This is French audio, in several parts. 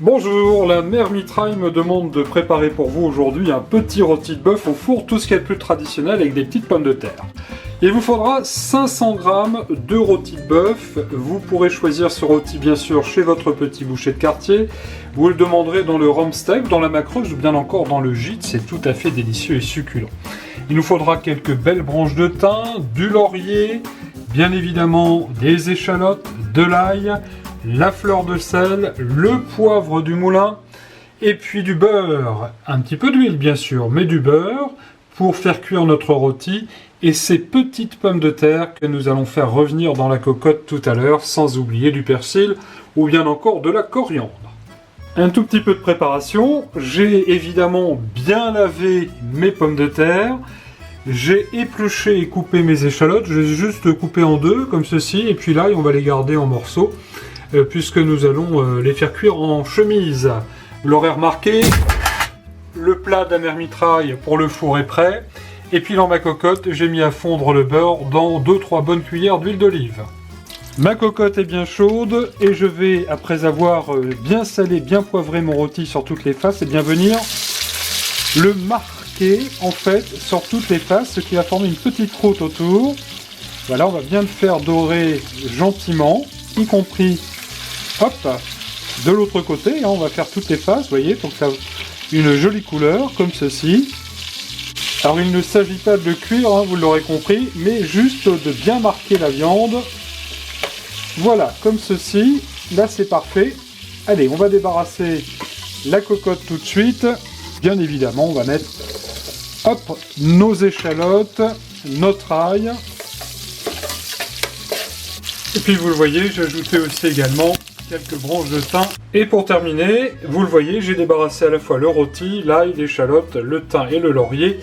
Bonjour, la mère Mitraille me demande de préparer pour vous aujourd'hui un petit rôti de bœuf au four, tout ce qu'il y a de plus traditionnel avec des petites pommes de terre. Il vous faudra 500 g de rôti de bœuf. Vous pourrez choisir ce rôti bien sûr chez votre petit boucher de quartier. Vous le demanderez dans le Romsteak, dans la Macroche ou bien encore dans le gîte, c'est tout à fait délicieux et succulent. Il nous faudra quelques belles branches de thym, du laurier, bien évidemment des échalotes, de l'ail, la fleur de sel, le poivre du moulin, et puis du beurre, un petit peu d'huile bien sûr, mais du beurre pour faire cuire notre rôti, et ces petites pommes de terre que nous allons faire revenir dans la cocotte tout à l'heure, sans oublier du persil ou bien encore de la coriandre. Un tout petit peu de préparation, j'ai évidemment bien lavé mes pommes de terre, j'ai épluché et coupé mes échalotes, j'ai juste coupé en deux comme ceci, et puis là on va les garder en morceaux, puisque nous allons les faire cuire en chemise. Vous l'aurez remarqué, le plat de la mère Mitraille pour le four est prêt. Et puis dans ma cocotte, j'ai mis à fondre le beurre dans 2-3 bonnes cuillères d'huile d'olive. Ma cocotte est bien chaude et je vais, après avoir bien salé, bien poivré mon rôti sur toutes les faces, et bien venir le marquer en fait sur toutes les faces, ce qui va former une petite croûte autour. Voilà, on va bien le faire dorer gentiment, y compris hop, de l'autre côté, hein, on va faire toutes les faces, vous voyez, pour que ça ait une jolie couleur, comme ceci. Alors il ne s'agit pas de le cuire, hein, vous l'aurez compris, mais juste de bien marquer la viande. Voilà, comme ceci, là c'est parfait. Allez, on va débarrasser la cocotte tout de suite. Bien évidemment, on va mettre, hop, nos échalotes, notre ail. Et puis vous le voyez, j'ai ajouté aussi également quelques branches de thym. Et pour terminer, vous le voyez, j'ai débarrassé à la fois le rôti, l'ail, l'échalote, le thym et le laurier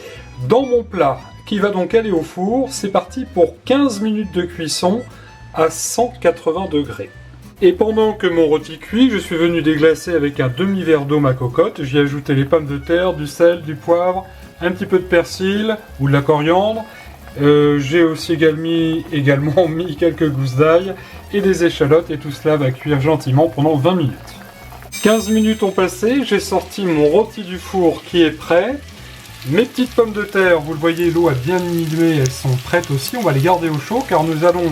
dans mon plat, qui va donc aller au four. C'est parti pour 15 minutes de cuisson à 180 degrés. Et pendant que mon rôti cuit, je suis venu déglacer avec un demi-verre d'eau ma cocotte. J'y ai ajouté les pommes de terre, du sel, du poivre, un petit peu de persil ou de la coriandre. J'ai aussi également mis quelques gousses d'ail et des échalotes, et tout cela va cuire gentiment pendant 20 minutes. 15 minutes ont passé, j'ai sorti mon rôti du four qui est prêt. Mes petites pommes de terre, vous le voyez, l'eau a bien diminué, elles sont prêtes aussi. On va les garder au chaud car nous allons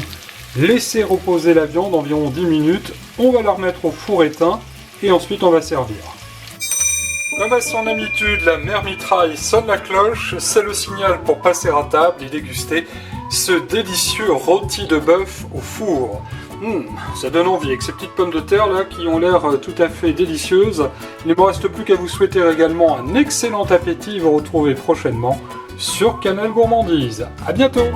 laisser reposer la viande environ 10 minutes. On va la remettre au four éteint et ensuite on va servir. Comme à son habitude, la mère Mitraille sonne la cloche, c'est le signal pour passer à table et déguster ce délicieux rôti de bœuf au four. Ça donne envie avec ces petites pommes de terre là qui ont l'air tout à fait délicieuses. Il ne me reste plus qu'à vous souhaiter également un excellent appétit. Vous retrouvez prochainement sur Canal Gourmandise. A bientôt!